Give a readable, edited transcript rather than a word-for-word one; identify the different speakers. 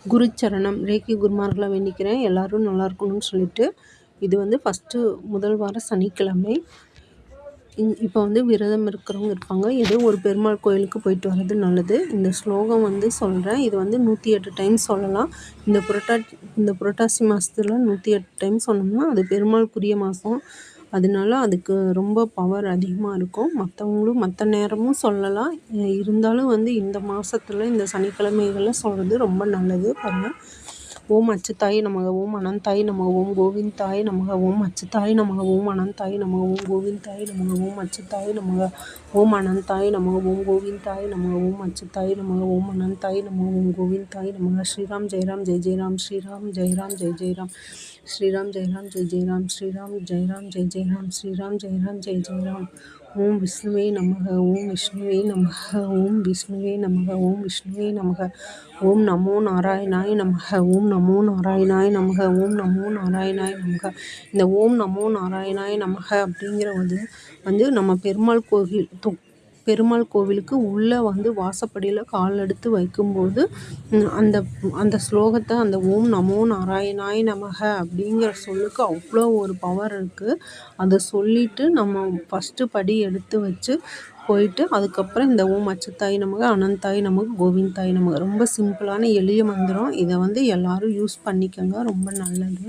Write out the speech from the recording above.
Speaker 1: குருச்சரணம் ரேக்கி குருமார்களை வேண்டிக்கிறேன். எல்லாரும் நல்லா இருக்கணும்னு சொல்லிட்டு இது வந்து முதல் வார சனிக்கிழமை. இப்போ வந்து விரதம் இருக்கிறவங்க இருப்பாங்க. ஏதோ ஒரு பெருமாள் கோயிலுக்கு போயிட்டு வர்றது நல்லது. இந்த ஸ்லோகம் வந்து சொல்கிறேன். இது வந்து 108 டைம் சொல்லலாம். இந்த புரட்டாசி மாதத்துல 108 டைம் சொன்னோம்னா அது பெருமாளுக்குரிய மாதம். அதனால அதுக்கு ரொம்ப பவர் அதிகமாக இருக்கும். மற்றவங்களும் மற்ற நேரமும் சொல்லலாம். இருந்தாலும் வந்து இந்த மாதத்துல இந்த சனிக்கிழமைகளில் சொல்கிறது ரொம்ப நல்லது. பாருங்கள். ஓம் அச்சுத்தாய் நமக, ஓம் அனந்தாய் நமக, ஓம் கோவிந்தாய் நமக, ஓம் அச்சுத்தாய் நமக, ஓம் அனந்தாய் நமக, ஓம் கோவிந்தாய் நமக, ஓம் அச்சுத்தாய் நமக, ஓம் அனந்தாய் நமக, ஓம் கோவிந்தாய் நமக, ஓம் அச்சுத்தாய் நமக, ஓம் அனந்தாய் நமக, ஓம் கோவிந்தாய் நமக. ஸ்ரீராம் ஜெயராம் ஜெய் ஜெயராம், ஸ்ரீராம் ஜெயராம் ஜெய் ஜெயராம், ஸ்ரீராம் ஜெயராம் ஜெய் ஜெயராம், ஸ்ரீராம் ஜெயராம் ஜெய் ஜெயராம், ஸ்ரீராம் ஜெயராம் ஜெய் ஜெயராம். ஓம் விஷ்ணுவே நமக, ஓம் விஷ்ணுவே நமக, ஓம் விஷ்ணுவே நமக, ஓம் விஷ்ணுவே நமக. ஓம் நமோ நாராயணாய நமக, ஓம் நமோ நாராயணாய நமக, ஓம் நமோ நாராயணாய நமக. இந்த ஓம் நமோ நாராயணாய நமக அப்படிங்கிறது வந்து நம்ம பெருமாள் கோவிலுக்கு உள்ளே வந்து வாசப்படியில் கால் எடுத்து வைக்கும்போது அந்த அந்த ஸ்லோகத்தை, அந்த ஓம் நமோ நாராயணாய நமக அப்படிங்கிற சொல்லுக்கு அவ்வளோ ஒரு பவர் இருக்குது. அதை சொல்லிவிட்டு நம்ம ஃபஸ்ட்டு படி எடுத்து வச்சு போயிட்டு அதுக்கப்புறம் இந்த ஓம் அச்சுத்தாய் நமக, அனந்தாய் நமக, கோவிந்தாய் நமக. ரொம்ப சிம்பிளான எளிய மந்திரம். இதை வந்து எல்லாரும் யூஸ் பண்ணிக்கோங்க. ரொம்ப நல்லது.